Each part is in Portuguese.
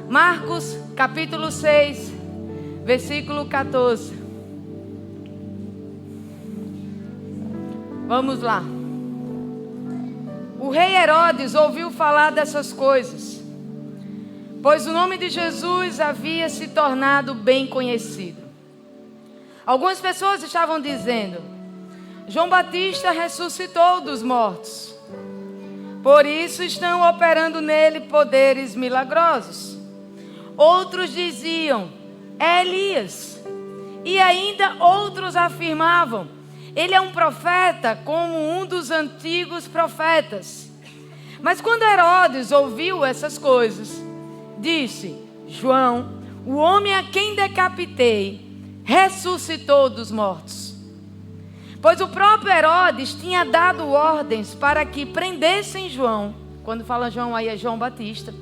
Marcos capítulo 6, versículo 14. Vamos lá. O rei Herodes ouviu falar dessas coisas, pois o nome de Jesus havia se tornado bem conhecido. Algumas pessoas estavam dizendo: João Batista ressuscitou dos mortos, por isso estão operando nele poderes milagrosos. Outros diziam: é Elias. E ainda outros afirmavam: ele é um profeta, como um dos antigos profetas. Mas quando Herodes ouviu essas coisas, disse: João, o homem a quem decapitei, ressuscitou dos mortos. Pois o próprio Herodes tinha dado ordens para que prendessem João, quando fala João aí é João Batista,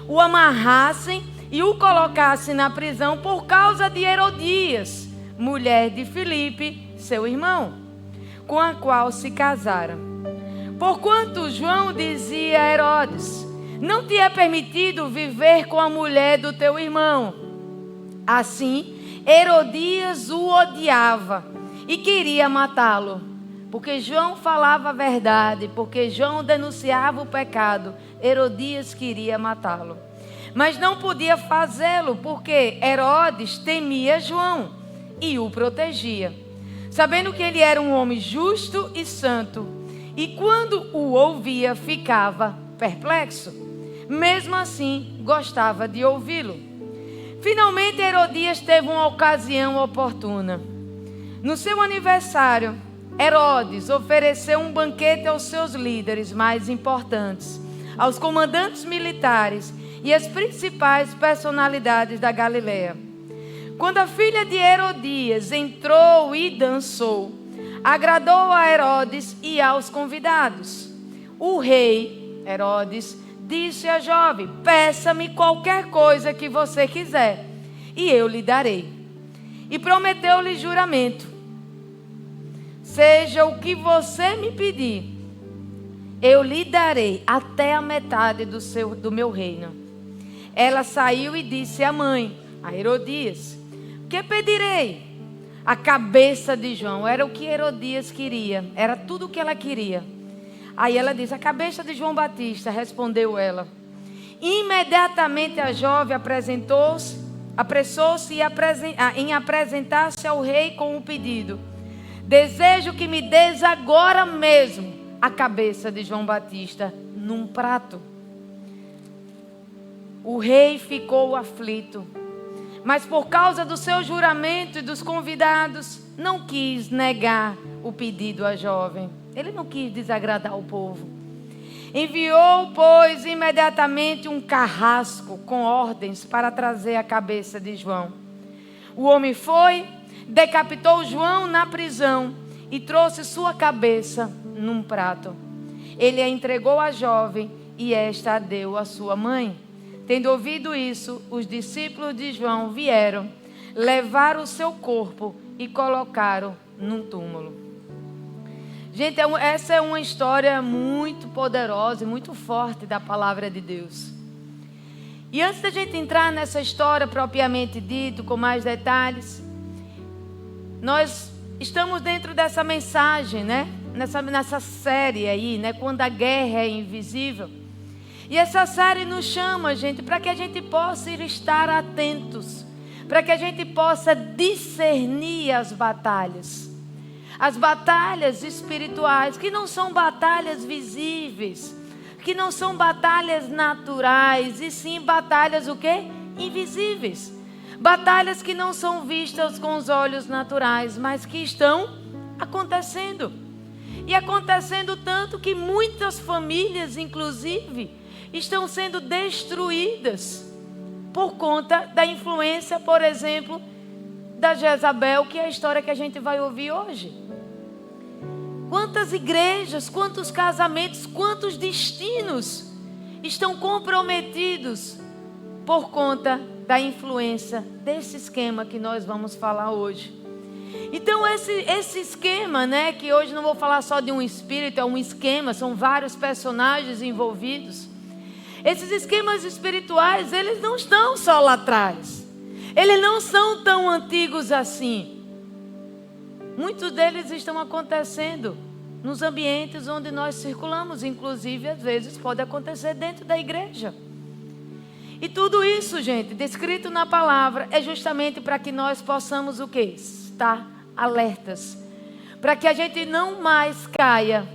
o amarrassem e o colocassem na prisão por causa de Herodias, mulher de Filipe, seu irmão, com a qual se casaram. Porquanto João dizia a Herodes: não te é permitido viver com a mulher do teu irmão. Assim, Herodias o odiava e queria matá-lo, porque João falava a verdade, porque João denunciava o pecado. Herodias queria matá-lo, mas não podia fazê-lo, porque Herodes temia João e o protegia, sabendo que ele era um homem justo e santo, e quando o ouvia ficava perplexo. Mesmo assim, gostava de ouvi-lo. Finalmente, Herodias teve uma ocasião oportuna. No seu aniversário, Herodes ofereceu um banquete aos seus líderes mais importantes, aos comandantes militares e às principais personalidades da Galileia. Quando a filha de Herodias entrou e dançou, agradou a Herodes e aos convidados. O rei Herodes disse à jovem: peça-me qualquer coisa que você quiser, e eu lhe darei. E prometeu-lhe juramento: seja o que você me pedir, eu lhe darei até a metade do meu reino. Ela saiu e disse à mãe, a Herodias: que pedirei? A cabeça de João. Era o que Herodias queria, era tudo o que ela queria. Aí ela disse: a cabeça de João Batista. Respondeu ela. Imediatamente a jovem apressou-se em apresentar-se ao rei com o pedido: desejo que me des agora mesmo a cabeça de João Batista num prato. O rei ficou aflito, mas por causa do seu juramento e dos convidados, não quis negar o pedido à jovem. Ele não quis desagradar o povo. Enviou, pois, imediatamente um carrasco com ordens para trazer a cabeça de João. O homem foi, decapitou João na prisão e trouxe sua cabeça num prato. Ele a entregou à jovem e esta a deu à sua mãe. Tendo ouvido isso, os discípulos de João vieram, levaram o seu corpo e colocaram num túmulo. Gente, essa é uma história muito poderosa e muito forte da palavra de Deus. E antes da gente entrar nessa história propriamente dito, com mais detalhes, nós estamos dentro dessa mensagem, né? Nessa série aí, né? Quando a guerra é invisível. E essa série nos chama, gente, para que a gente possa estar atentos, para que a gente possa discernir as batalhas espirituais, que não são batalhas visíveis, que não são batalhas naturais, e sim batalhas o quê? Invisíveis. Batalhas que não são vistas com os olhos naturais, mas que estão acontecendo. E acontecendo tanto que muitas famílias, inclusive, estão sendo destruídas por conta da influência, por exemplo, da Jezabel, que é a história que a gente vai ouvir hoje. Quantas igrejas, quantos casamentos, quantos destinos estão comprometidos por conta da influência desse esquema que nós vamos falar hoje. Então esse esquema, né, que hoje não vou falar só de um espírito, é um esquema, são vários personagens envolvidos. Esses esquemas espirituais, eles não estão só lá atrás. Eles não são tão antigos assim. Muitos deles estão acontecendo nos ambientes onde nós circulamos. Inclusive, às vezes, pode acontecer dentro da igreja. E tudo isso, gente, descrito na palavra, é justamente para que nós possamos o quê? Estar alertas. Para que a gente não mais caia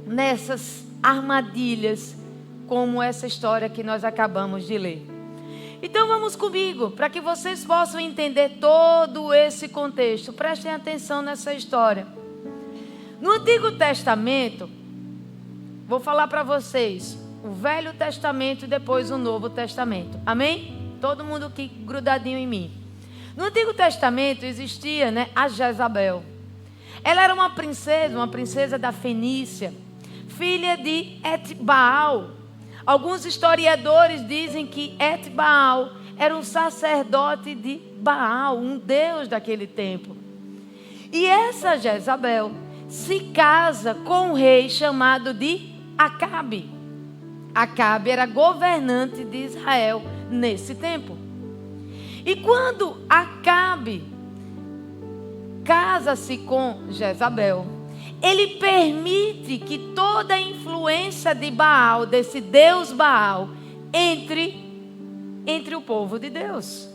nessas armadilhas, como essa história que nós acabamos de ler. Então vamos comigo, para que vocês possam entender todo esse contexto. Prestem atenção nessa história. No Antigo Testamento, vou falar para vocês, o Velho Testamento e depois o Novo Testamento. Amém? Todo mundo aqui grudadinho em mim. No Antigo Testamento existia, a Jezabel. Ela era uma princesa da Fenícia, filha de Etbaal. Alguns historiadores dizem que Etbaal era um sacerdote de Baal, um deus daquele tempo. E essa Jezabel se casa com um rei chamado de Acabe. Acabe era governante de Israel nesse tempo. E quando Acabe casa-se com Jezabel, ele permite que toda a influência de Baal, desse deus Baal, entre o povo de Deus.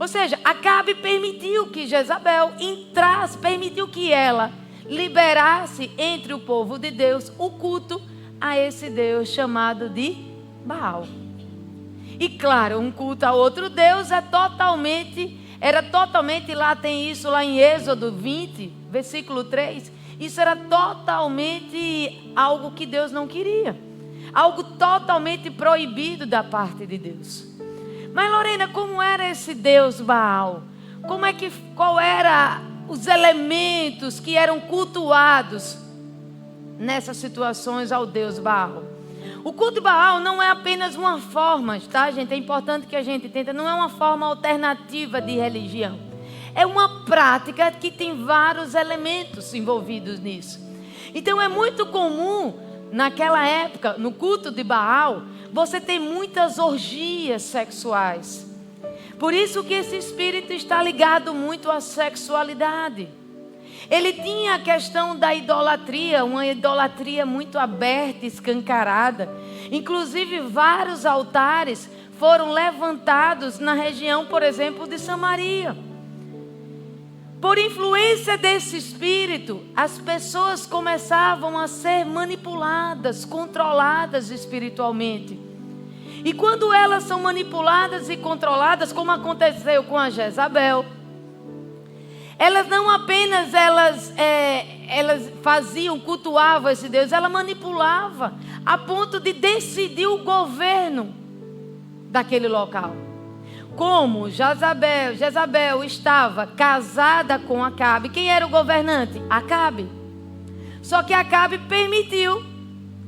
Ou seja, Acabe permitiu que Jezabel entrasse, permitiu que ela liberasse entre o povo de Deus o culto a esse Deus chamado de Baal. E claro, um culto a outro Deus era totalmente, lá tem isso lá em Êxodo 20, versículo 3, isso era totalmente algo que Deus não queria. Algo totalmente proibido da parte de Deus. Mas Lorena, como era esse Deus Baal? Qual era os elementos que eram cultuados nessas situações ao Deus Baal? O culto de Baal não é apenas uma forma, tá, gente? É importante que a gente entenda, não é uma forma alternativa de religião. É uma prática que tem vários elementos envolvidos nisso. Então é muito comum, naquela época, no culto de Baal, você tem muitas orgias sexuais. Por isso que esse espírito está ligado muito à sexualidade. Ele tinha a questão da idolatria, uma idolatria muito aberta, escancarada. Inclusive, vários altares foram levantados na região, por exemplo, de Samaria. Por influência desse espírito, as pessoas começavam a ser manipuladas, controladas espiritualmente. E quando elas são manipuladas e controladas, como aconteceu com a Jezabel, elas não apenas elas faziam, cultuavam esse Deus, ela manipulava a ponto de decidir o governo daquele local. Como Jezabel estava casada com Acabe, quem era o governante? Acabe. Só que Acabe permitiu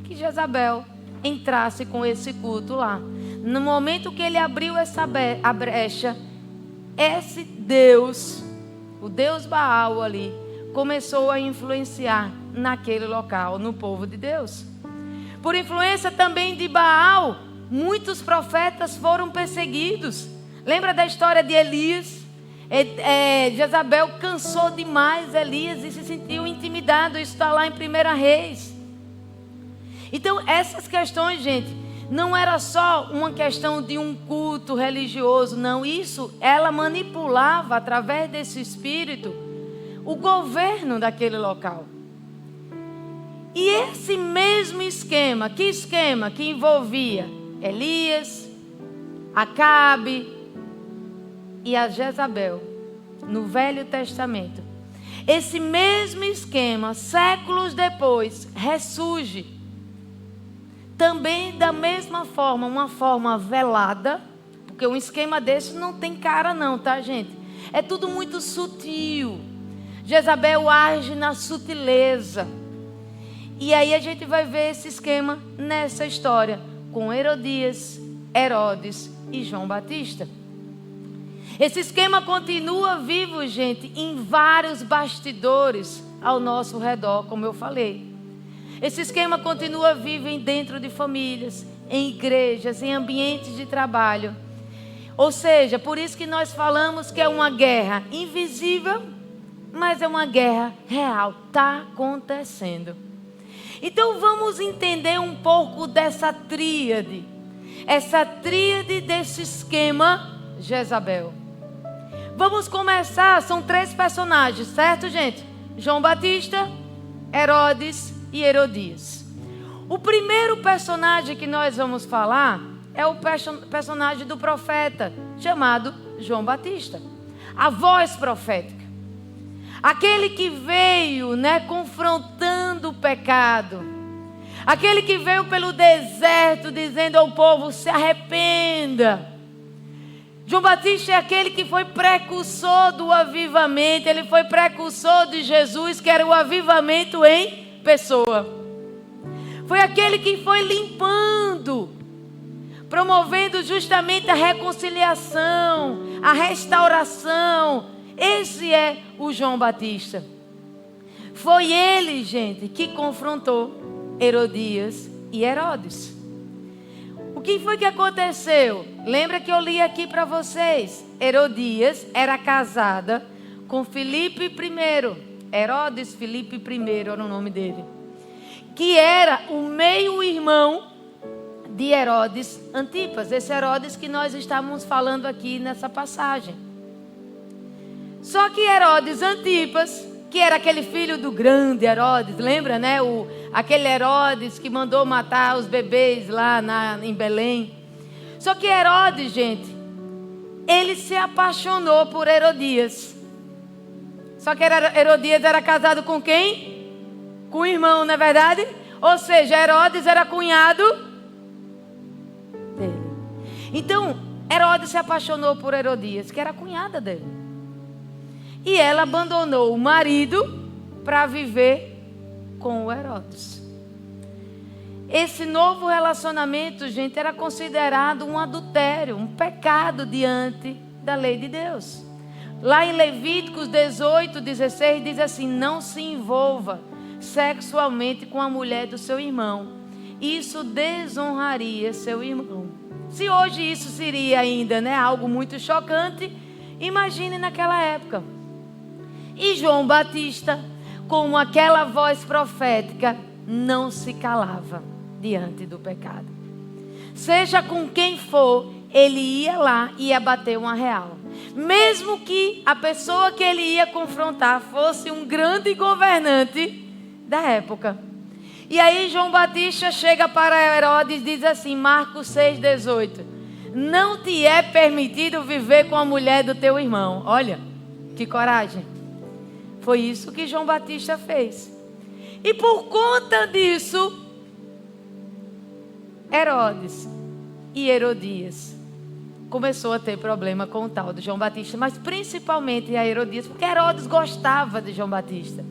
que Jezabel entrasse com esse culto lá. No momento que ele abriu a brecha, esse Deus, o Deus Baal ali, começou a influenciar naquele local, no povo de Deus. Por influência também de Baal, muitos profetas foram perseguidos. Lembra da história de Elias? Jezabel cansou demais Elias e se sentiu intimidado. Isso está lá em 1 Reis. Então essas questões, gente, não era só uma questão de um culto religioso, não. Isso, ela manipulava através desse espírito o governo daquele local. E esse mesmo esquema, que envolvia Elias, Acabe e a Jezabel, no Velho Testamento. Esse mesmo esquema, séculos depois, ressurge. Também da mesma forma, uma forma velada, porque um esquema desse não tem cara não, tá, gente? É tudo muito sutil. Jezabel age na sutileza. E aí a gente vai ver esse esquema nessa história, com Herodias, Herodes e João Batista. Esse esquema continua vivo, gente, em vários bastidores ao nosso redor, como eu falei. Esse esquema continua vivo dentro de famílias, em igrejas, em ambientes de trabalho. Ou seja, por isso que nós falamos que é uma guerra invisível, mas é uma guerra real, está acontecendo. Então vamos entender um pouco dessa tríade, desse esquema Jezabel. Vamos começar, são 3 personagens, certo, gente? João Batista, Herodes e Herodias. O primeiro personagem que nós vamos falar é o personagem do profeta, chamado João Batista. A voz profética. Aquele que veio, confrontando o pecado. Aquele que veio pelo deserto dizendo ao povo, se arrependa. João Batista é aquele que foi precursor do avivamento. Ele foi precursor de Jesus, que era o avivamento em pessoa. Foi aquele que foi limpando, promovendo justamente a reconciliação, a restauração. Esse é o João Batista. Foi ele, gente, que confrontou Herodias e Herodes. O que foi que aconteceu? Lembra que eu li aqui para vocês? Herodias era casada com Filipe I. Herodes Filipe I era o nome dele. Que era o meio-irmão de Herodes Antipas. Esse Herodes que nós estávamos falando aqui nessa passagem. Só que Herodes Antipas, que era aquele filho do grande Herodes, lembra, aquele Herodes que mandou matar os bebês lá em Belém. Só que Herodes, gente, ele se apaixonou por Herodias. Só que Herodias era casado com quem? Com o irmão, não é verdade? Ou seja, Herodes era cunhado dele. Então, Herodes se apaixonou por Herodias, que era cunhada dele. E ela abandonou o marido para viver com o Herodes. Esse novo relacionamento, gente, era considerado um adultério, um pecado diante da lei de Deus. Lá em Levíticos 18:16 diz assim: não se envolva sexualmente com a mulher do seu irmão. Isso desonraria seu irmão. Se hoje isso seria ainda, algo muito chocante, imagine naquela época. E João Batista, com aquela voz profética, não se calava diante do pecado. Seja com quem for, ele ia lá e ia bater uma real. Mesmo que a pessoa que ele ia confrontar fosse um grande governante da época. E aí João Batista chega para Herodes e diz assim, Marcos 6:18: não te é permitido viver com a mulher do teu irmão. Olha, que coragem. Foi isso que João Batista fez. E por conta disso, Herodes e Herodias começou a ter problema com o tal de João Batista, mas principalmente a Herodias, porque Herodes gostava de João Batista.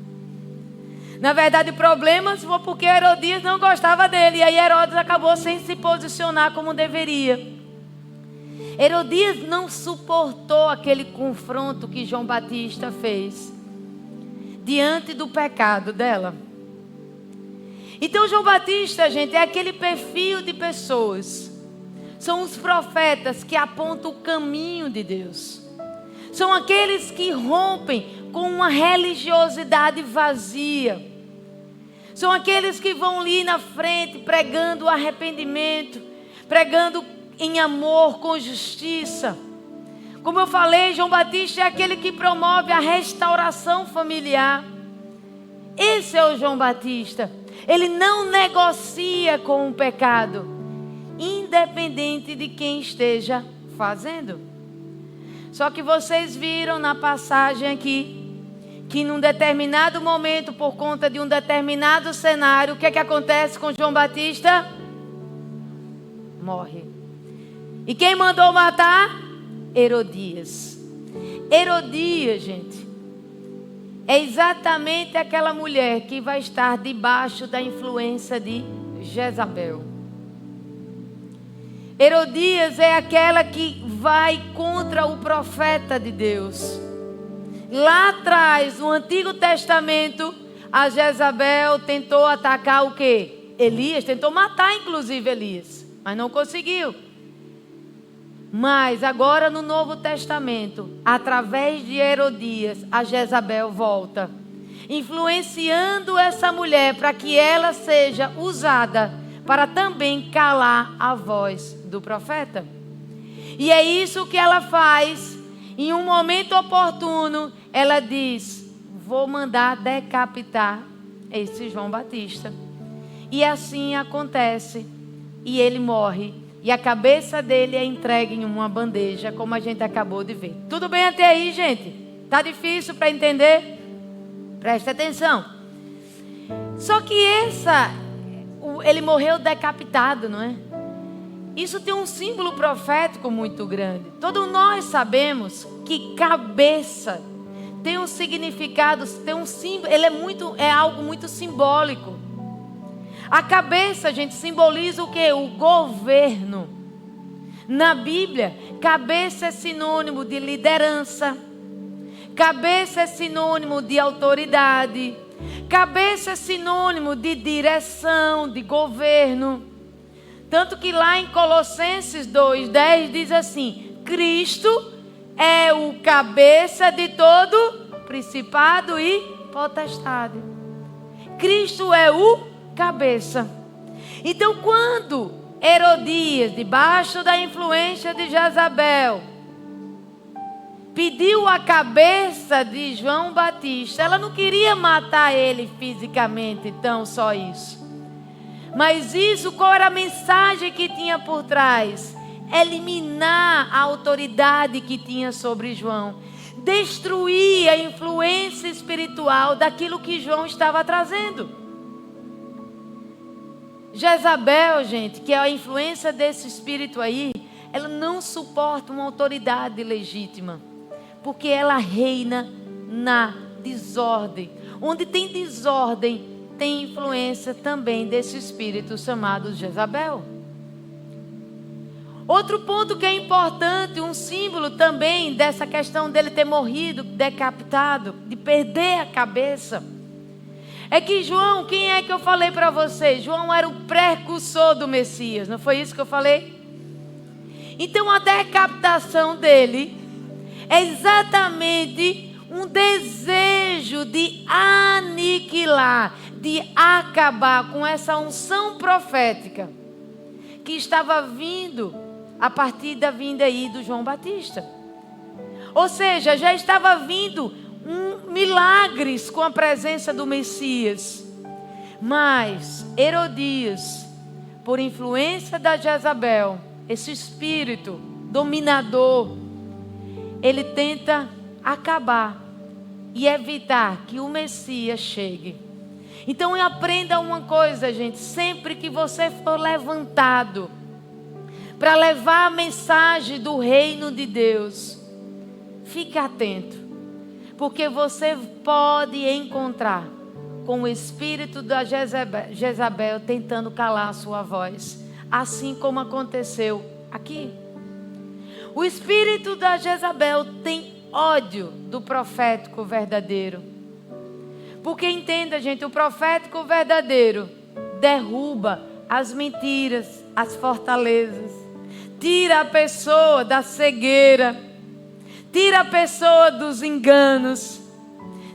Na verdade, problemas foi porque Herodias não gostava dele, e aí Herodes acabou sem se posicionar como deveria. Herodias não suportou aquele confronto que João Batista fez diante do pecado dela. Então João Batista, gente, é aquele perfil de pessoas. São os profetas que apontam o caminho de Deus. São aqueles que rompem com uma religiosidade vazia. São aqueles que vão ali na frente pregando o arrependimento, pregando em amor, com justiça. Como eu falei, João Batista é aquele que promove a restauração familiar. Esse é o João Batista. Ele não negocia com o pecado, independente de quem esteja fazendo. Só que vocês viram na passagem aqui, que num determinado momento, por conta de um determinado cenário, o que é que acontece com João Batista? Morre. E quem mandou matar? Herodias. Herodias, gente, é exatamente aquela mulher que vai estar debaixo da influência de Jezabel. Herodias é aquela que vai contra o profeta de Deus. Lá atrás, no Antigo Testamento, a Jezabel tentou atacar o quê? Elias, tentou matar inclusive Elias. mas não conseguiu. Mas agora no Novo Testamento, através de Herodias, a Jezabel volta, influenciando essa mulher para que ela seja usada para também calar a voz do profeta. E é isso que ela faz. Em um momento oportuno, ela diz: vou mandar decapitar esse João Batista. E assim acontece. E ele morre. E a cabeça dele é entregue em uma bandeja, como a gente acabou de ver. Tudo bem até aí, gente? Tá difícil para entender? Presta atenção. Só que ele morreu decapitado, não é? Isso tem um símbolo profético muito grande. Todos nós sabemos que cabeça tem um significado, tem um símbolo, é algo muito simbólico. A cabeça, gente, simboliza o quê? O governo. Na Bíblia, cabeça é sinônimo de liderança. Cabeça é sinônimo de autoridade. Cabeça é sinônimo de direção, de governo. Tanto que lá em Colossenses 2:10 diz assim: Cristo é o cabeça de todo principado e potestade. Cristo é o cabeça. Então, quando Herodias, debaixo da influência de Jezabel, pediu a cabeça de João Batista, ela não queria matar ele fisicamente, tão só isso. Mas isso, qual era a mensagem que tinha por trás? Eliminar a autoridade que tinha sobre João. Destruir a influência espiritual daquilo que João estava trazendo. Jezabel, gente, que é a influência desse espírito aí, ela não suporta uma autoridade legítima. Porque ela reina na desordem. Onde tem desordem, tem influência também desse espírito chamado Jezabel. Outro ponto que é importante, um símbolo também dessa questão dele ter morrido, decapitado, de perder a cabeça, é que João, quem é que eu falei para vocês? João era o precursor do Messias, não foi isso que eu falei? Então a decapitação dele é exatamente um desejo de aniquilar, de acabar com essa unção profética que estava vindo a partir da vinda aí do João Batista. Ou seja, já estava vindo milagres com a presença do Messias. Mas Herodias, por influência da Jezabel, esse espírito dominador, ele tenta acabar e evitar que o Messias chegue. Então aprenda uma coisa, gente. Sempre que você for levantado para levar a mensagem do reino de Deus, fique atento. Porque você pode encontrar com o espírito da Jezabel tentando calar a sua voz. Assim como aconteceu aqui. O espírito da Jezabel tem ódio do profético verdadeiro. Porque entenda, gente, o profético verdadeiro derruba as mentiras, as fortalezas. Tira a pessoa da cegueira. Tira a pessoa dos enganos.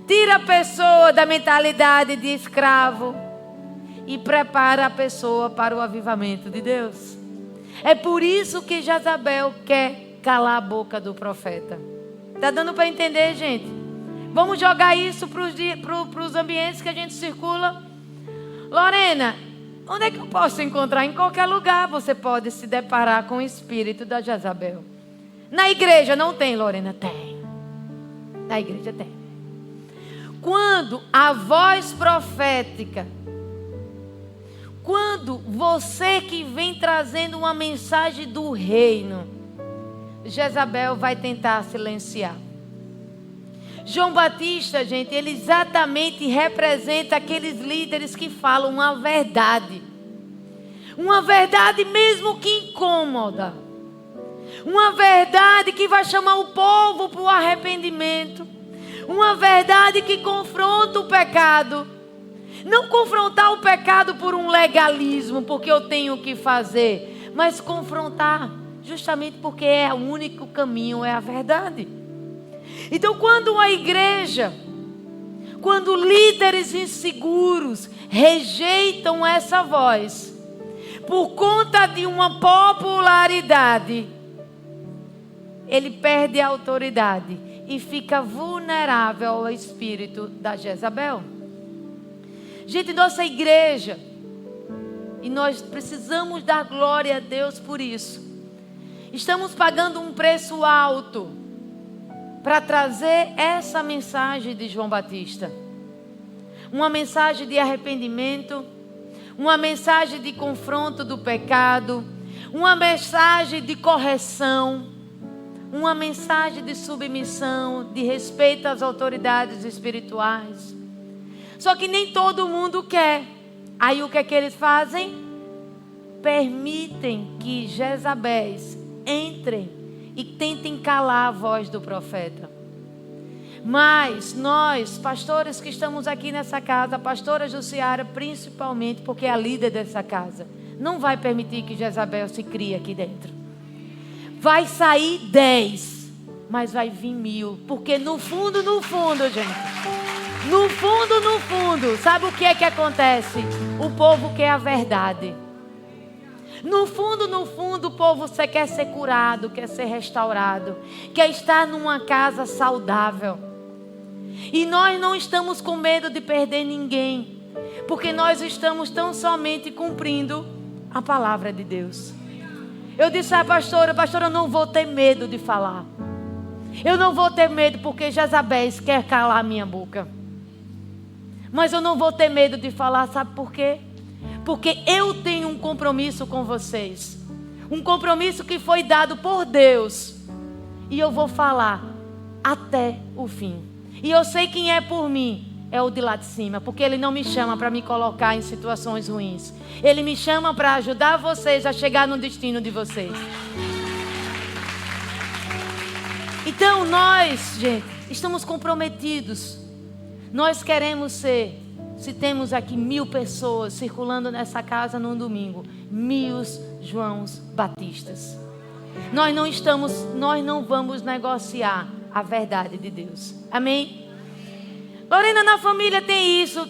Tira a pessoa da mentalidade de escravo. E prepara a pessoa para o avivamento de Deus. É por isso que Jezabel quer calar a boca do profeta. Está dando para entender, gente? Vamos jogar isso para os ambientes que a gente circula. Lorena, onde é que eu posso encontrar? Em qualquer lugar você pode se deparar com o espírito da Jezabel. Na igreja não tem, Lorena? Tem. Na igreja tem. Quando a voz profética, quando você que vem trazendo uma mensagem do reino, Jezabel vai tentar silenciar. João Batista, gente, ele exatamente representa aqueles líderes que falam uma verdade. Uma verdade mesmo que incômoda. Uma verdade que vai chamar o povo para o arrependimento. Uma verdade que confronta o pecado. Não confrontar o pecado por um legalismo, porque eu tenho que fazer. mas confrontar, justamente porque é o único caminho, é a verdade. Então, quando a igreja, quando líderes inseguros rejeitam essa voz, por conta de uma popularidade, ele perde a autoridade e fica vulnerável ao espírito da Jezabel. Gente, nossa igreja, e nós precisamos dar glória a Deus por isso, estamos pagando um preço alto para trazer essa mensagem de João Batista. Uma mensagem de arrependimento, uma mensagem de confronto do pecado, uma mensagem de correção, uma mensagem de submissão, de respeito às autoridades espirituais. Só que nem todo mundo quer. Aí o que é que eles fazem? Permitem que Jezabéis entrem e tentem calar a voz do profeta. Mas nós, pastores que estamos aqui nessa casa, a pastora Jussiara principalmente, porque é a líder dessa casa, não vai permitir que Jezabel se crie aqui dentro. Vai sair 10, mas vai vir 1000. Porque no fundo, gente, no fundo, sabe o que é que acontece? O povo quer a verdade. No fundo, o povo quer ser curado, quer ser restaurado, quer estar numa casa saudável. E nós não estamos com medo de perder ninguém, porque nós estamos tão somente cumprindo a palavra de Deus. Eu disse à pastora, eu não vou ter medo de falar. Eu não vou ter medo porque Jezabel quer calar a minha boca. Mas eu não vou ter medo de falar, sabe por quê? Porque eu tenho um compromisso com vocês. Um compromisso que foi dado por Deus. E eu vou falar até o fim. E eu sei quem é por mim. É o de lá de cima, porque Ele não me chama para me colocar em situações ruins. Ele me chama para ajudar vocês a chegar no destino de vocês. Então nós, gente, estamos comprometidos. Nós queremos ser, se temos aqui 1000 pessoas circulando nessa casa num domingo, 1000 Joãos Batistas. Nós não vamos negociar a verdade de Deus. Amém? Lorena, na família tem isso?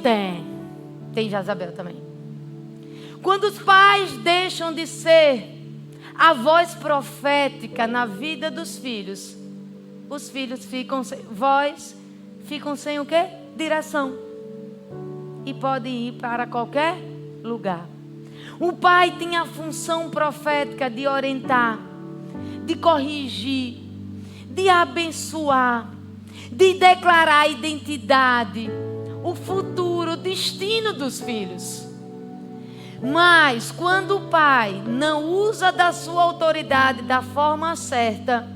Tem Jezabel também. Quando os pais deixam de ser a voz profética na vida dos filhos, os filhos ficam sem voz, ficam sem o quê? Direção. E podem ir para qualquer lugar. O pai tem a função profética de orientar, de corrigir, de abençoar, de declarar a identidade, o futuro, o destino dos filhos. Mas quando o pai não usa da sua autoridade da forma certa,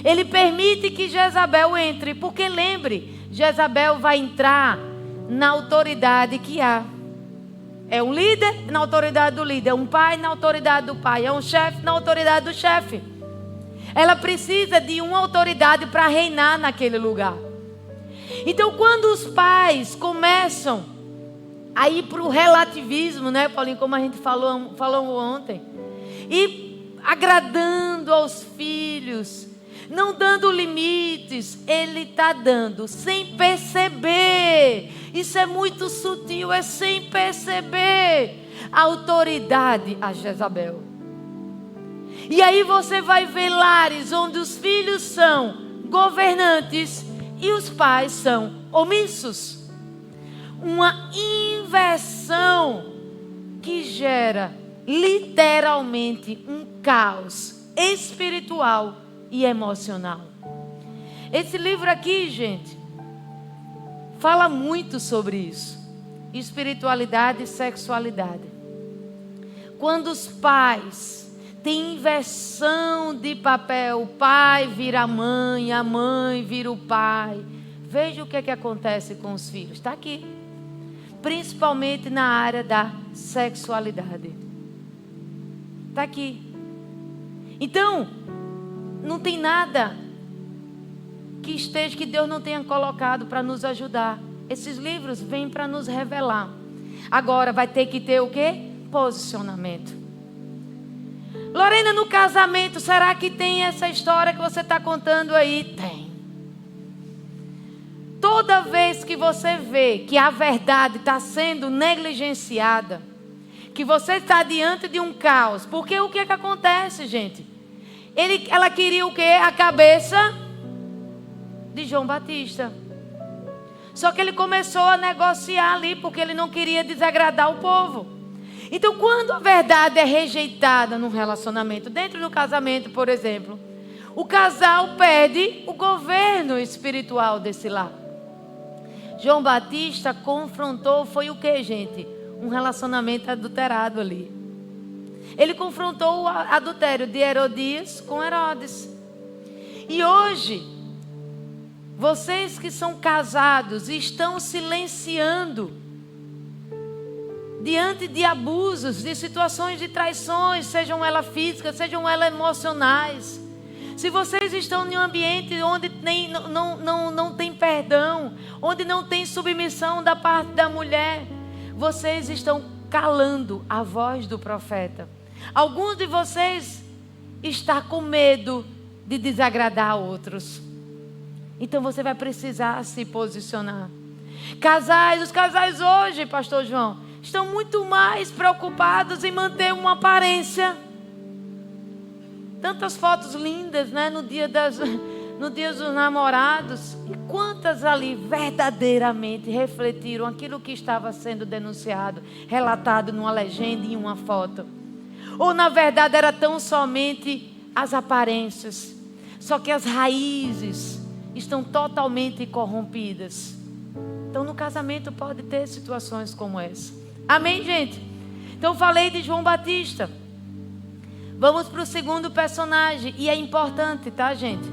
ele permite que Jezabel entre. Porque lembre, Jezabel vai entrar na autoridade que há. É um líder na autoridade do líder, é um pai na autoridade do pai, é um chefe na autoridade do chefe. Ela precisa de uma autoridade para reinar naquele lugar. Então, quando os pais começam a ir para o relativismo, né, Paulinho, como a gente falou ontem, e agradando aos filhos, não dando limites, ele está dando sem perceber. Isso é muito sutil, é sem perceber autoridade a Jezabel. E aí você vai ver lares onde os filhos são governantes e os pais são omissos. Uma inversão que gera literalmente um caos espiritual e emocional. Esse livro aqui, gente, fala muito sobre isso. Espiritualidade e sexualidade. Quando os pais têm inversão de papel, o pai vira a mãe vira o pai. Veja o que é que acontece com os filhos. Está aqui. Principalmente na área da sexualidade. Está aqui. Então, não tem nada que Deus não tenha colocado para nos ajudar. Esses livros vêm para nos revelar. Agora vai ter que ter o quê? Posicionamento. Lorena, no casamento, será que tem essa história que você está contando aí? Tem. Toda vez que você vê que a verdade está sendo negligenciada, que você está diante de um caos, porque o que é que acontece, gente? Ela queria o quê? A cabeça de João Batista. Só que ele começou a negociar ali, porque ele não queria desagradar o povo. Então, quando a verdade é rejeitada num relacionamento, dentro do casamento, por exemplo, o casal perde o governo espiritual desse lar. João Batista confrontou, foi o que, gente? Um relacionamento adulterado ali. Ele confrontou o adultério de Herodias com Herodes. E hoje, vocês que são casados estão silenciando diante de abusos, de situações de traições, sejam elas físicas, sejam elas emocionais. Se vocês estão em um ambiente onde não tem perdão, onde não tem submissão da parte da mulher, vocês estão calando a voz do profeta. Alguns de vocês estão com medo de desagradar outros. Então você vai precisar se posicionar. Os casais hoje, pastor João, estão muito mais preocupados em manter uma aparência. Tantas fotos lindas, né, no dia dos namorados. E quantas ali verdadeiramente refletiram aquilo que estava sendo denunciado, relatado numa legenda e em uma foto. Ou na verdade era tão somente as aparências. Só que as raízes estão totalmente corrompidas. Então no casamento pode ter situações como essa. Amém, gente? Então falei de João Batista. Vamos para o segundo personagem. E é importante, tá, gente?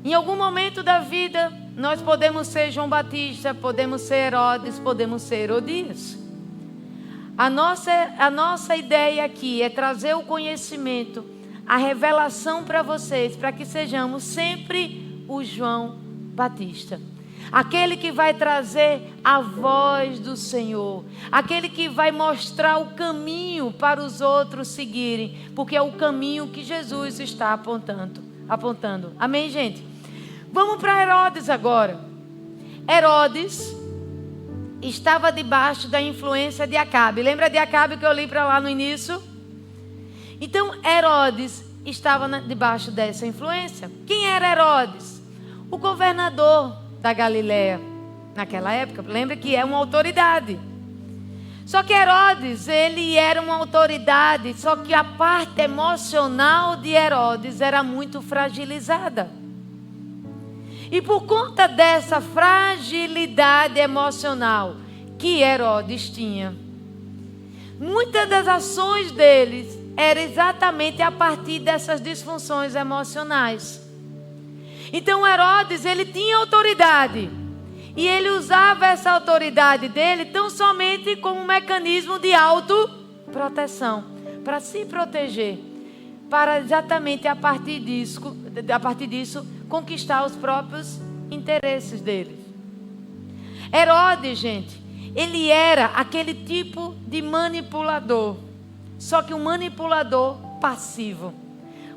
Em algum momento da vida, nós podemos ser João Batista, podemos ser Herodes, podemos ser Herodias. A nossa ideia aqui é trazer o conhecimento, a revelação para vocês, para que sejamos sempre o João Batista. Aquele que vai trazer a voz do Senhor. Aquele que vai mostrar o caminho para os outros seguirem. Porque é o caminho que Jesus está apontando. Amém, gente? Vamos para Herodes agora. Herodes estava debaixo da influência de Acabe. Lembra de Acabe que eu li para lá no início? Então Herodes estava debaixo dessa influência. Quem era Herodes? O governador da Galileia, naquela época. Lembra que é uma autoridade. Só que Herodes, ele era uma autoridade, só que a parte emocional de Herodes era muito fragilizada. E por conta dessa fragilidade emocional que Herodes tinha, muitas das ações deles eram exatamente a partir dessas disfunções emocionais. Então Herodes, ele tinha autoridade. E ele usava essa autoridade dele tão somente como um mecanismo de autoproteção. Para se proteger. Para exatamente a partir disso, conquistar os próprios interesses dele. Herodes, gente, ele era aquele tipo de manipulador. Só que um manipulador passivo.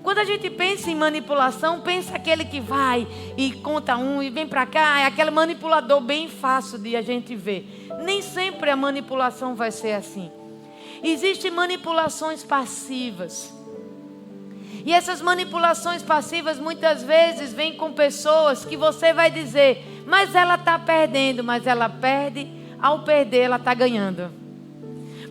Quando a gente pensa em manipulação, pensa aquele que vai e conta um e vem para cá. É aquele manipulador bem fácil de a gente ver. Nem sempre a manipulação vai ser assim. Existem manipulações passivas. E essas manipulações passivas muitas vezes vêm com pessoas que você vai dizer, mas ela está perdendo, mas ela perde, ao perder ela está ganhando.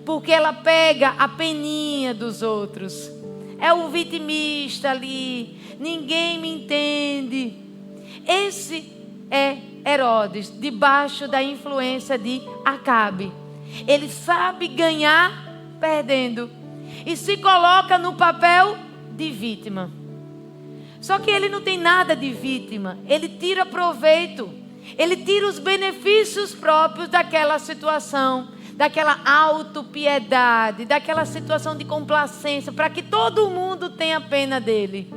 Porque ela pega a peninha dos outros. É o vitimista ali. Ninguém me entende. Esse é Herodes, debaixo da influência de Acabe. Ele sabe ganhar perdendo. E se coloca no papel de vítima. Só que ele não tem nada de vítima. Ele tira proveito. Ele tira os benefícios próprios daquela situação. Daquela autopiedade, daquela situação de complacência, para que todo mundo tenha pena dele.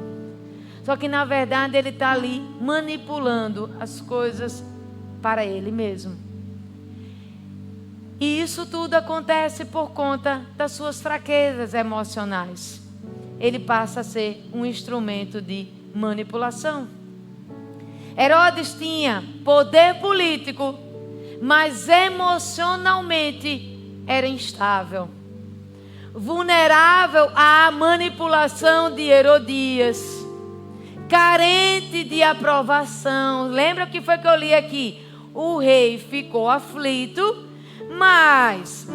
Só que na verdade ele está ali manipulando as coisas para ele mesmo. E isso tudo acontece por conta das suas fraquezas emocionais. ele passa a ser um instrumento de manipulação. Herodes tinha poder político, mas emocionalmente era instável, vulnerável à manipulação de Herodias, carente de aprovação. Lembra o que foi que eu li aqui? O rei ficou aflito, mas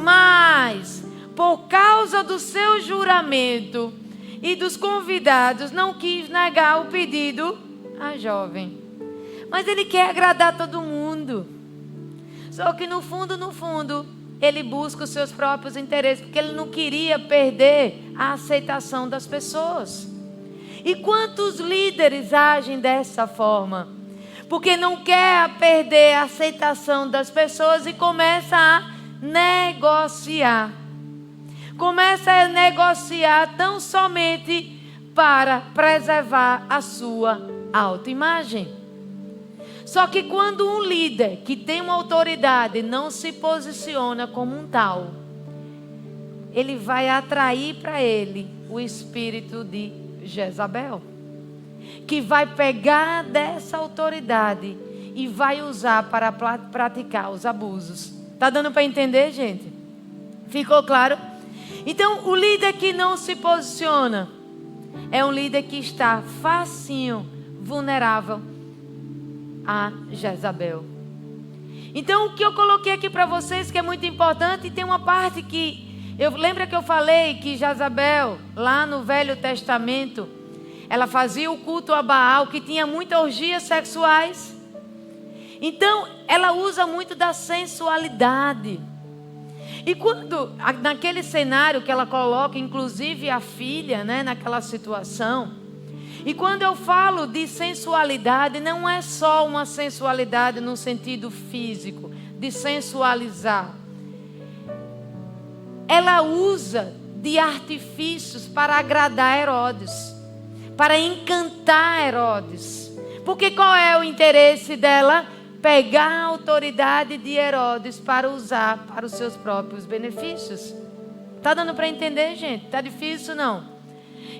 por causa do seu juramento e dos convidados, não quis negar o pedido à jovem. Mas ele quer agradar todo mundo. Só que no fundo, ele busca os seus próprios interesses, porque ele não queria perder a aceitação das pessoas. E quantos líderes agem dessa forma? Porque não quer perder a aceitação das pessoas e começa a negociar. Começa a negociar tão somente para preservar a sua autoimagem. Só que quando um líder que tem uma autoridade não se posiciona como um tal, ele vai atrair para ele o espírito de Jezabel, que vai pegar dessa autoridade e vai usar para praticar os abusos. Está dando para entender, gente? Ficou claro? Então, o líder que não se posiciona é um líder que está facinho, vulnerável a Jezabel. Então, o que eu coloquei aqui para vocês, que é muito importante, tem uma parte que lembra que eu falei que Jezabel, lá no Velho Testamento, ela fazia o culto a Baal, que tinha muitas orgias sexuais. Então, ela usa muito da sensualidade. E quando, naquele cenário que ela coloca, inclusive a filha, né, naquela situação. E quando eu falo de sensualidade, não é só uma sensualidade no sentido físico, de sensualizar. Ela usa de artifícios para agradar Herodes, para encantar Herodes. Porque qual é o interesse dela? Pegar a autoridade de Herodes para usar para os seus próprios benefícios. Está dando para entender, gente? Está difícil, não?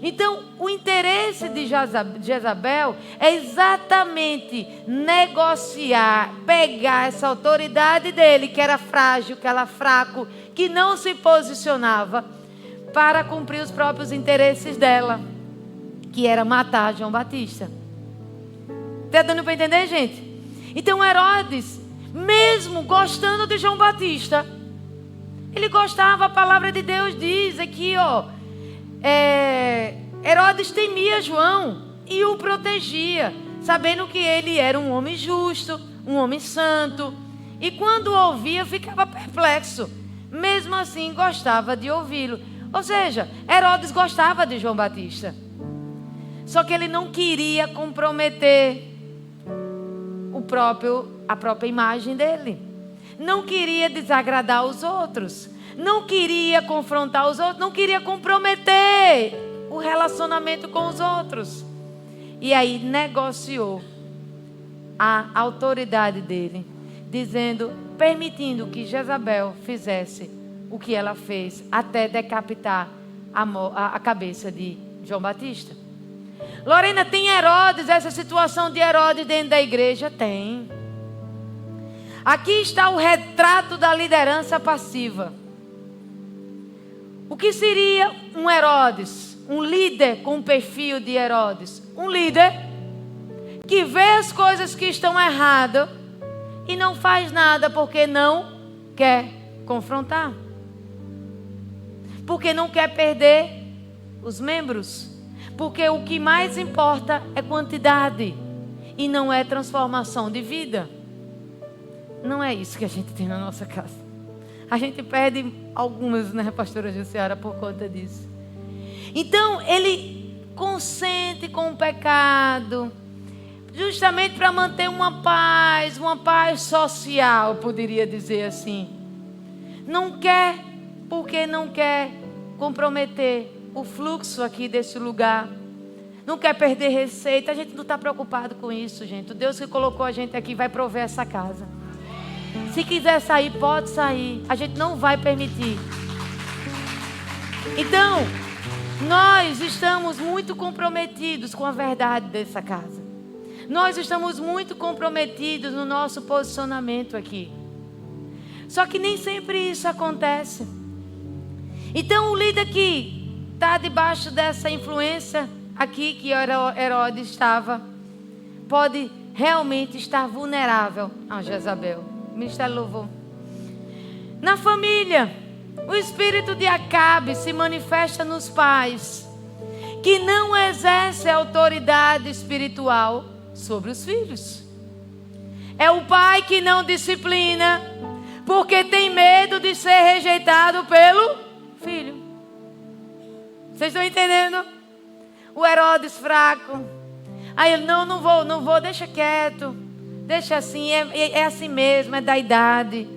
Então, o interesse de Jezabel é exatamente negociar, pegar essa autoridade dele, que era frágil, que era fraco, que não se posicionava, para cumprir os próprios interesses dela, que era matar João Batista. Está dando para entender, gente? Então Herodes, mesmo gostando de João Batista, ele gostava, a palavra de Deus diz aqui, Herodes temia João e o protegia, sabendo que ele era um homem justo, um homem santo. E quando o ouvia, ficava perplexo. Mesmo assim, gostava de ouvi-lo. Ou seja, Herodes gostava de João Batista. Só que ele não queria comprometer a própria imagem dele. Não queria desagradar os outros. Não queria confrontar os outros. Não queria comprometer o relacionamento com os outros. E aí negociou a autoridade dele, permitindo que Jezabel fizesse o que ela fez, até decapitar a cabeça de João Batista. Lorena, tem Herodes, essa situação de Herodes dentro da igreja? Tem. Aqui está o retrato da liderança passiva. O que seria um Herodes? Um líder com o perfil de Herodes. Um líder que vê as coisas que estão erradas e não faz nada porque não quer confrontar. Porque não quer perder os membros. Porque o que mais importa é quantidade e não é transformação de vida. Não é isso que a gente tem na nossa casa. A gente perde algumas, né, pastora Jussiara, por conta disso. Então, ele consente com o pecado, justamente para manter uma paz social, poderia dizer assim. Não quer, porque não quer comprometer o fluxo aqui desse lugar. Não quer perder receita. A gente não está preocupado com isso, gente. O Deus que colocou a gente aqui vai prover essa casa. Se quiser sair, pode sair. A gente não vai permitir. Então, Nós estamos muito comprometidos com a verdade dessa casa. Nós estamos muito comprometidos no nosso posicionamento aqui. Só que nem sempre isso acontece. Então o líder que está debaixo dessa influência aqui que Herodes estava, pode realmente estar vulnerável a Jezabel. Ministério Louvor. Na família, o espírito de Acabe se manifesta nos pais, que não exercem autoridade espiritual sobre os filhos. É o pai que não disciplina, porque tem medo de ser rejeitado pelo filho. Vocês estão entendendo? O Herodes fraco. Aí ele, não vou, deixa quieto. Deixa assim, é assim mesmo, é da idade.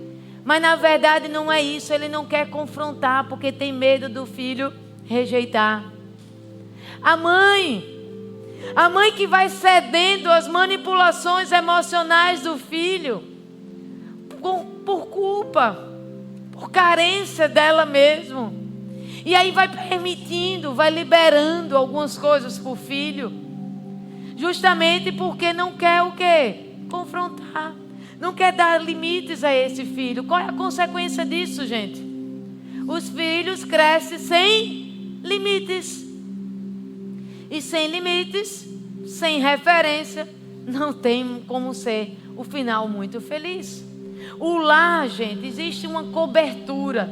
Mas na verdade não é isso, ele não quer confrontar, porque tem medo do filho rejeitar. A mãe que vai cedendo às manipulações emocionais do filho, por culpa, por carência dela mesma. E aí vai permitindo, vai liberando algumas coisas para o filho, justamente porque não quer o quê? Confrontar. Não quer dar limites a esse filho. Qual é a consequência disso, gente? Os filhos crescem sem limites. E sem limites, sem referência, não tem como ser o final muito feliz. O lar, gente, existe uma cobertura.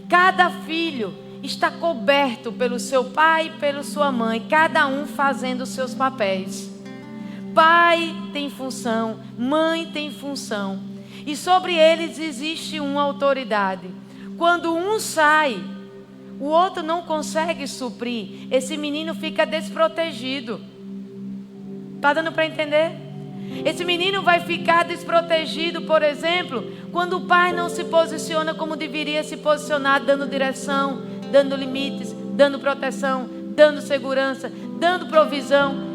Cada filho está coberto pelo seu pai e pela sua mãe, cada um fazendo os seus papéis. Pai tem função, mãe tem função, e sobre eles existe uma autoridade. Quando um sai, o outro não consegue suprir, esse menino fica desprotegido. Está dando para entender? Esse menino vai ficar desprotegido, por exemplo, quando o pai não se posiciona como deveria se posicionar, dando direção, dando limites, dando proteção, dando segurança, dando provisão,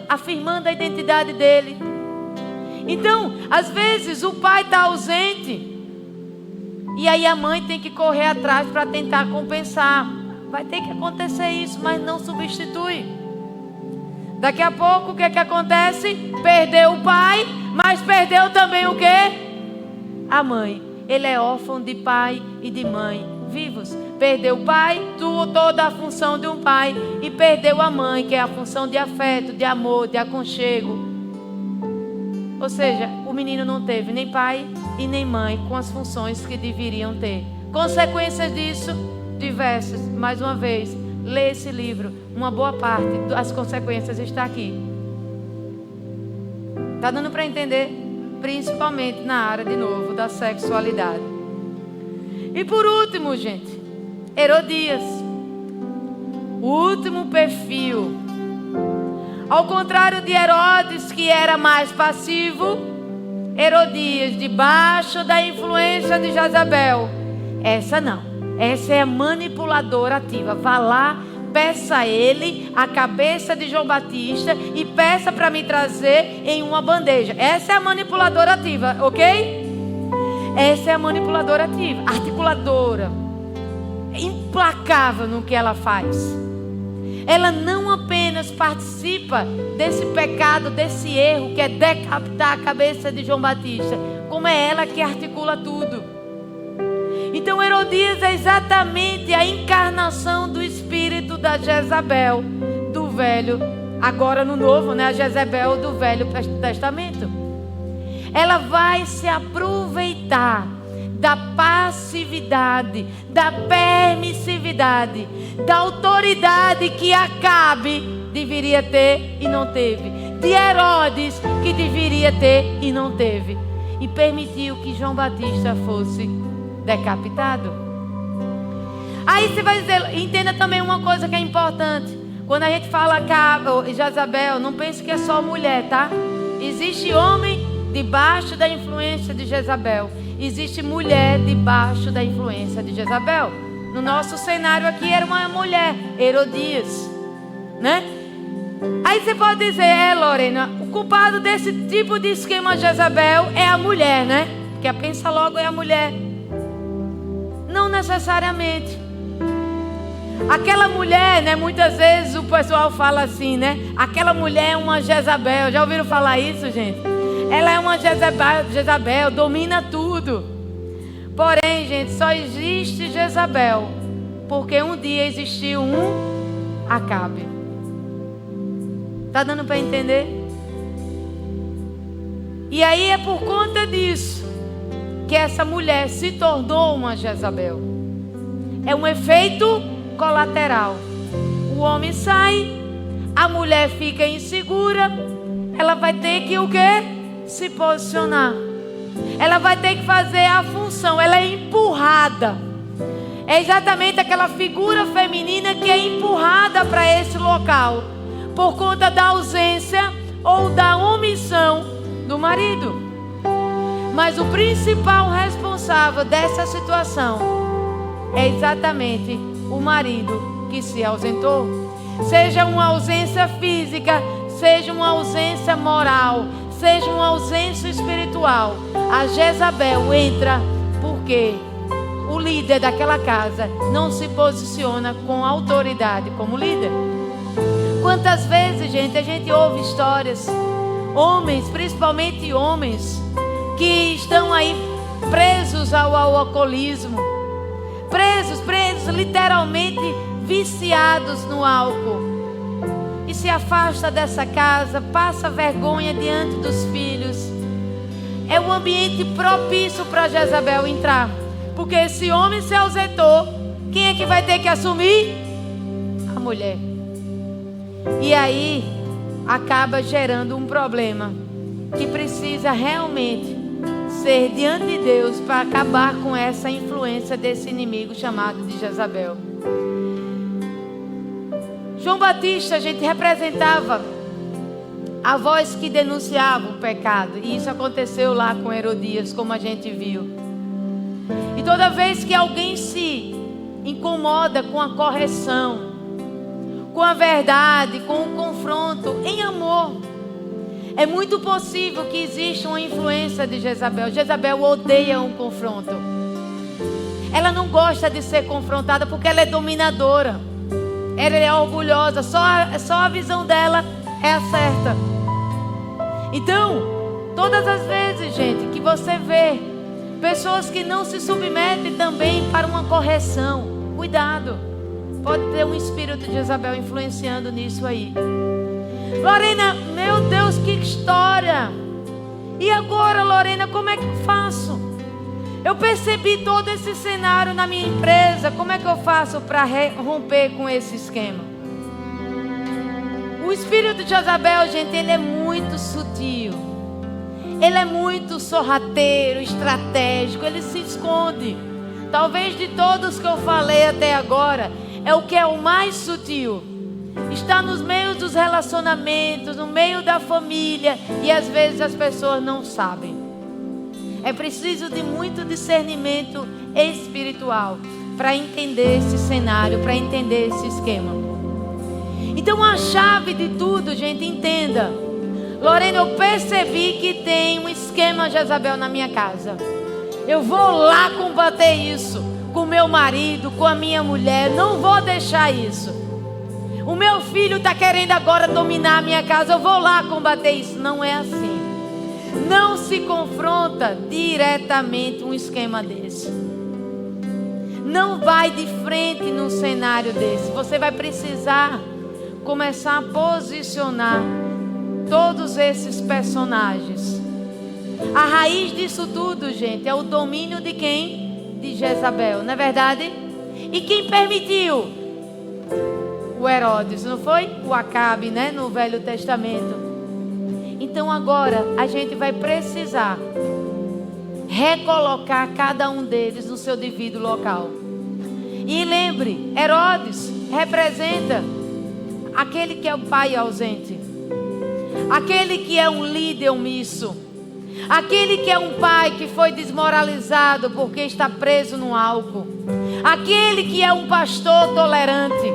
afirmando a identidade dele. Então, às vezes o pai está ausente, e aí a mãe tem que correr atrás para tentar compensar. Vai ter que acontecer isso, mas não substitui. Daqui a pouco o que acontece? Perdeu o pai, mas perdeu também o quê? A mãe. Ele é órfão de pai e de mãe vivos. Perdeu o pai, toda a função de um pai, e perdeu a mãe, que é a função de afeto, de amor, de aconchego. Ou seja, o menino não teve nem pai e nem mãe com as funções que deveriam ter. Consequências disso, diversas. Mais uma vez, lê esse livro. Uma boa parte das consequências está aqui. Está dando para entender? Principalmente na área, de novo, da sexualidade. E por último, gente, Herodias, o último perfil. Ao contrário de Herodes, que era mais passivo, Herodias, debaixo da influência de Jezabel, essa não, essa é manipuladora ativa. Vá lá, peça a ele a cabeça de João Batista e peça para me trazer em uma bandeja. Essa é a manipuladora ativa, ok? Essa é a manipuladora ativa, articuladora, implacável no que ela faz. Ela não apenas participa desse pecado, desse erro que é decapitar a cabeça de João Batista, como é ela que articula tudo. Então Herodias é exatamente a encarnação do espírito da Jezabel do Velho, agora no Novo, né? A Jezabel do Velho Testamento. Ela vai se aproveitar da passividade, da permissividade, da autoridade que Acabe deveria ter e não teve, de Herodes que deveria ter e não teve, e permitiu que João Batista fosse decapitado. Aí você vai dizer, entenda também uma coisa que é importante. Quando a gente fala Jezabel, não pense que é só mulher, tá? Existe homem debaixo da influência de Jezabel. Existe mulher debaixo da influência de Jezabel. No nosso cenário aqui era uma mulher, Herodias, né? Aí você pode dizer, Lorena, o culpado desse tipo de esquema Jezabel é a mulher, né? Porque a pensa logo é a mulher. Não necessariamente. Aquela mulher, né? Muitas vezes o pessoal fala assim, né? Aquela mulher é uma Jezabel. Já ouviram falar isso, gente? Ela é uma Jezabel, domina tudo. Porém, gente, só existe Jezabel porque um dia existiu um Acabe. Tá dando para entender? E aí é por conta disso que essa mulher se tornou uma Jezabel. É um efeito colateral. O homem sai, a mulher fica insegura, ela vai ter que o quê? Se posicionar. Ela vai ter que fazer a função, ela é empurrada. É exatamente aquela figura feminina que é empurrada para esse local por conta da ausência ou da omissão do marido. Mas o principal responsável dessa situação é exatamente o marido que se ausentou. Seja uma ausência física, seja uma ausência moral, seja uma ausência espiritual, a Jezabel entra porque o líder daquela casa não se posiciona com autoridade como líder. Quantas vezes, gente, a gente ouve histórias, homens, principalmente homens, que estão aí presos ao alcoolismo, presos, literalmente viciados no álcool, e se afasta dessa casa, passa vergonha diante dos filhos. É um ambiente propício para Jezabel entrar, porque esse homem se ausentou, quem é que vai ter que assumir? A mulher. E aí acaba gerando um problema que precisa realmente ser diante de Deus para acabar com essa influência desse inimigo chamado de Jezabel. João Batista, a gente representava a voz que denunciava o pecado, e isso aconteceu lá com Herodias, como a gente viu. E toda vez que alguém se incomoda com a correção, com a verdade, com o confronto, em amor, é muito possível que exista uma influência de Jezabel. Jezabel odeia um confronto. Ela não gosta de ser confrontada porque ela é dominadora. Ela é orgulhosa. Só a visão dela é a certa. Então, todas as vezes, gente, que você vê pessoas que não se submetem também para uma correção, cuidado. Pode ter um espírito de Jezabel influenciando nisso aí. Lorena, meu Deus, que história! E agora, Lorena, como é que eu faço? Eu percebi todo esse cenário na minha empresa. Como é que eu faço para romper com esse esquema? O espírito de Jezabel, gente, ele é muito sutil. Ele é muito sorrateiro, estratégico. Ele se esconde. Talvez de todos que eu falei até agora, é o que é o mais sutil. Está nos meios dos relacionamentos, no meio da família, e às vezes as pessoas não sabem. É preciso de muito discernimento espiritual para entender esse cenário, para entender esse esquema. Então a chave de tudo, gente, entenda. Lorena, eu percebi que tem um esquema Jezabel na minha casa. Eu vou lá combater isso com meu marido, com a minha mulher. Não vou deixar isso. O meu filho está querendo agora dominar a minha casa. Eu vou lá combater isso. Não é assim. Não se confronta diretamente um esquema desse. Não vai de frente num cenário desse. Você vai precisar começar a posicionar todos esses personagens. A raiz disso tudo, gente, é o domínio de quem? De Jezabel, não é verdade? E quem permitiu? O Herodes, não foi? O Acabe, né? No Velho Testamento. Então agora a gente vai precisar recolocar cada um deles no seu devido local. E lembre, Herodes representa aquele que é o pai ausente, aquele que é um líder omisso, aquele que é um pai que foi desmoralizado porque está preso no álcool, aquele que é um pastor tolerante,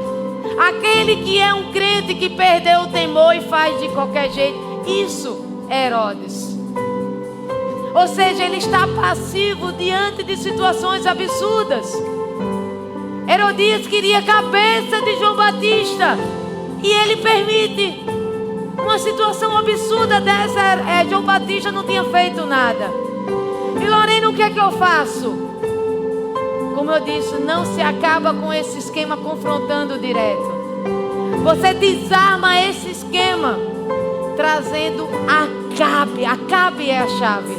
aquele que é um crente que perdeu o temor e faz de qualquer jeito. Isso é Herodes. Ou seja, ele está passivo diante de situações absurdas. Herodias queria a cabeça de João Batista. E ele permite. Uma situação absurda dessa, João Batista não tinha feito nada. E Lorena, o que é que eu faço? Como eu disse, não se acaba com esse esquema confrontando direto. Você desarma esse esquema trazendo Acabe. Acabe é a chave.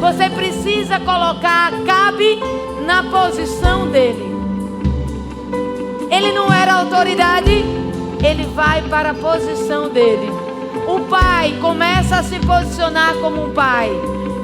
Você precisa colocar Acabe na posição dele. Ele não era autoridade, ele vai para a posição dele. O pai começa a se posicionar como um pai.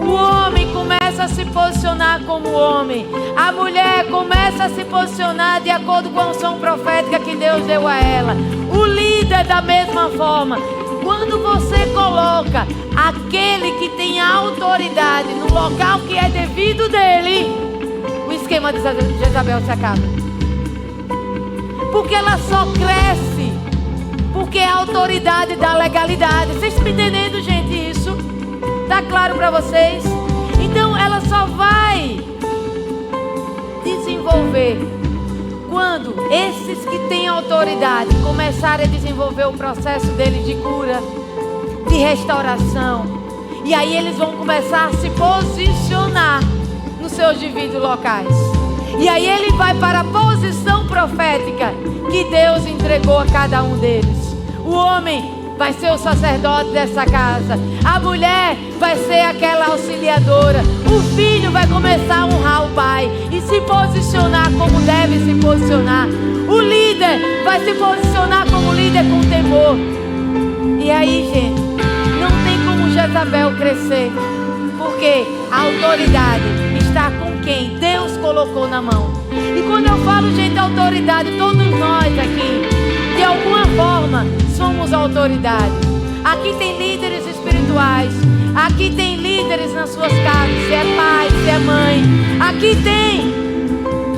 O homem começa a se posicionar como homem. A mulher começa a se posicionar de acordo com a unção profética que Deus deu a ela. O líder da mesma forma. Quando você coloca aquele que tem autoridade no local que é devido dele, o esquema de Jezabel se acaba. Porque ela só cresce porque é a autoridade da legalidade. Vocês estão entendendo, gente, isso? Tá claro para vocês? Então ela só vai desenvolver quando esses que têm autoridade começarem a desenvolver o processo deles de cura, de restauração. E aí eles vão começar a se posicionar nos seus devidos locais. E aí ele vai para a posição profética que Deus entregou a cada um deles. O homem vai ser o sacerdote dessa casa. A mulher vai ser aquela auxiliadora. O filho vai começar a honrar o pai e se posicionar como deve se posicionar. O líder vai se posicionar como líder com temor. E aí, gente, não tem como Jezabel crescer, porque a autoridade está com quem Deus colocou na mão. E quando eu falo, gente, autoridade, todos nós aqui, de alguma forma, somos autoridade. Aqui tem líderes espirituais. Aqui tem líderes nas suas casas. Se é pai, se é mãe. Aqui tem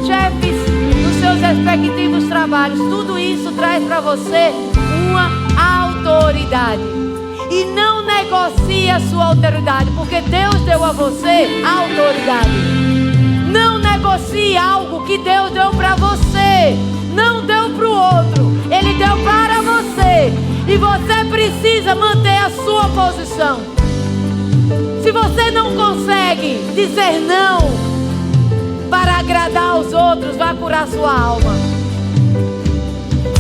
chefes nos seus respectivos trabalhos. Tudo isso traz para você uma autoridade. E não negocie a sua autoridade, porque Deus deu a você a autoridade. Não negocie algo que Deus deu para você. Não deu para o outro. Ele deu para você. E você precisa manter a sua posição. Se você não consegue dizer não para agradar aos outros, vai curar sua alma.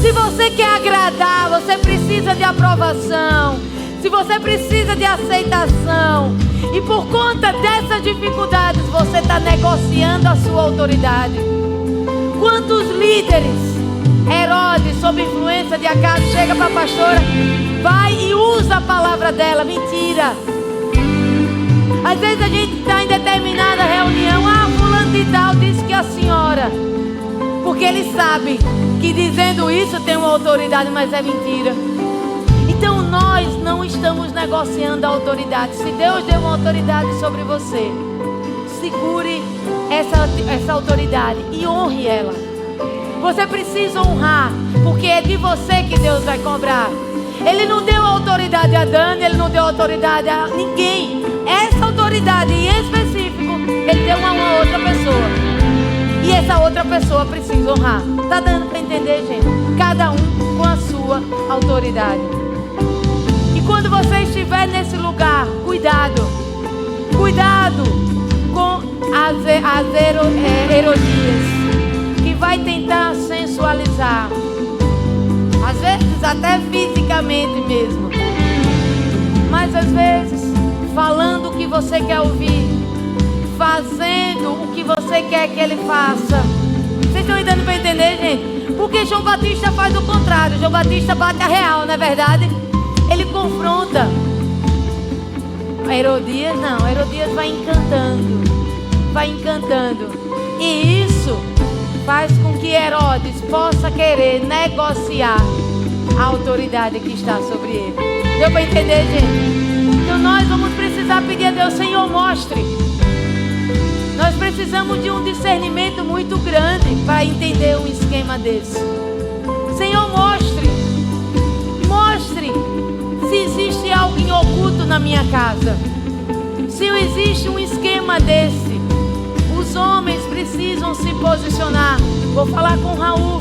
Se você quer agradar, você precisa de aprovação. Se você precisa de aceitação. E por conta dessas dificuldades, você está negociando a sua autoridade. Quantos líderes, Herodes, sob influência de Acabe, chega para a pastora, vai e usa a palavra dela? Mentira. Às vezes a gente está em determinada reunião, fulano de tal disse que a senhora, porque ele sabe que dizendo isso tem uma autoridade, mas é mentira. Então nós não estamos negociando a autoridade. Se Deus deu uma autoridade sobre você, segure essa autoridade e honre ela. Você precisa honrar, porque é de você que Deus vai cobrar. Ele não deu autoridade a Dani, ele não deu autoridade a ninguém. Essa autoridade em específico, ele deu a uma outra pessoa. E essa outra pessoa precisa honrar. Tá dando para entender, gente? Cada um com a sua autoridade. E quando você estiver nesse lugar, cuidado. Cuidado com as Herodias, que vai tentar sensualizar. Às vezes até fisicamente mesmo. Mas às vezes falando o que você quer ouvir, fazendo o que você quer que ele faça. Vocês estão dando para entender, gente? Porque João Batista faz o contrário. João Batista bate a real, não é verdade? Ele confronta. A Herodias não, a Herodias vai encantando. Vai encantando. E isso faz com que Herodes possa querer negociar a autoridade que está sobre ele. Deu para entender, gente? Então nós vamos precisar pedir a Deus: Senhor, mostre. Nós precisamos de um discernimento muito grande para entender um esquema desse. Senhor, mostre. Mostre se existe algo em oculto na minha casa. Se existe um esquema desse, os homens precisam se posicionar. Vou falar com o Raul.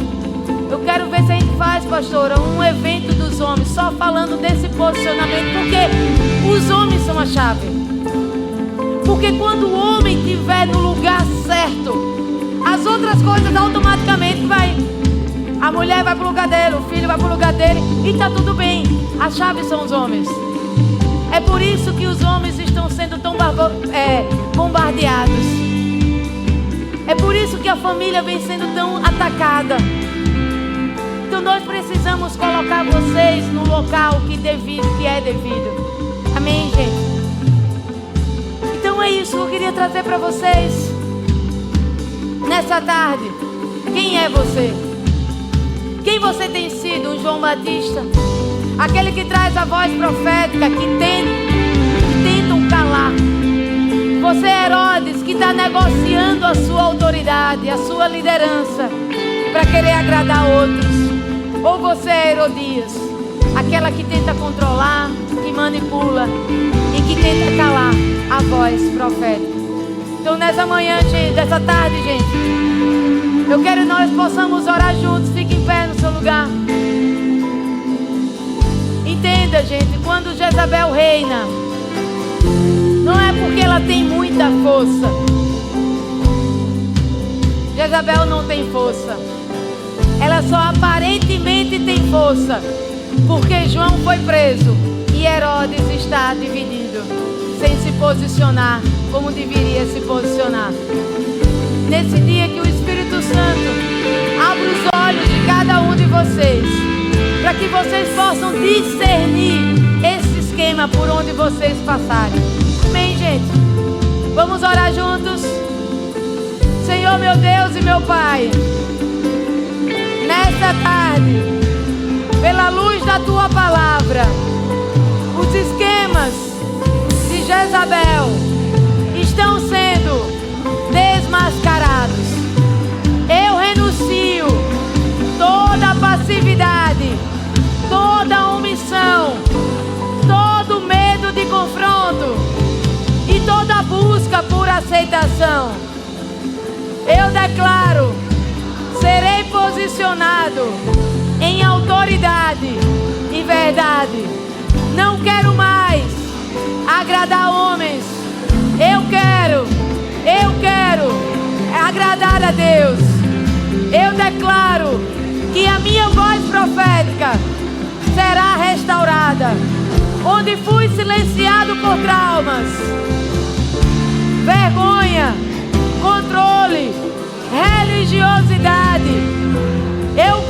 Eu quero ver se a gente faz, pastora, um evento dos homens, só falando desse posicionamento, porque os homens são a chave. Porque quando o homem estiver no lugar certo, as outras coisas automaticamente vai. A mulher vai para o lugar dele, o filho vai para o lugar dele, e está tudo bem. A chave são os homens. É por isso que os homens estão sendo tão bombardeados. É por isso que a família vem sendo tão atacada. Então nós precisamos colocar vocês no local que é devido. Amém, gente? Então é isso que eu queria trazer para vocês nessa tarde. Quem é você? Quem você tem sido? Um João Batista? Aquele que traz a voz profética, que tentam calar. Você é Herodes, que está negociando a sua autoridade, a sua liderança, para querer agradar outros. Ou você é Herodias, aquela que tenta controlar, que manipula e que tenta calar a voz profética. Então nessa manhã, dessa tarde, gente, eu quero que nós possamos orar juntos. Fique em pé no seu lugar. Entenda, gente, quando Jezabel reina, não é porque ela tem muita força. Jezabel não tem força. Ela só aparentemente tem força porque João foi preso e Herodes está dividido, sem se posicionar como deveria se posicionar. Nesse dia que o Espírito Santo abra os olhos de cada um de vocês, para que vocês possam discernir esse esquema por onde vocês passarem. Amém, gente? Vamos orar juntos? Senhor, meu Deus e meu Pai, nesta tarde, pela luz da Tua palavra, os esquemas de Jezabel estão sendo desmascarados. Eu renuncio toda a passividade, toda a omissão, todo medo de confronto e toda busca por aceitação. Eu declaro: serei posicionado em autoridade e verdade. Não quero mais agradar homens. Eu quero agradar a Deus. Eu declaro que a minha voz profética será restaurada. Onde fui silenciado por traumas, vergonha, controle, religiosidade, eu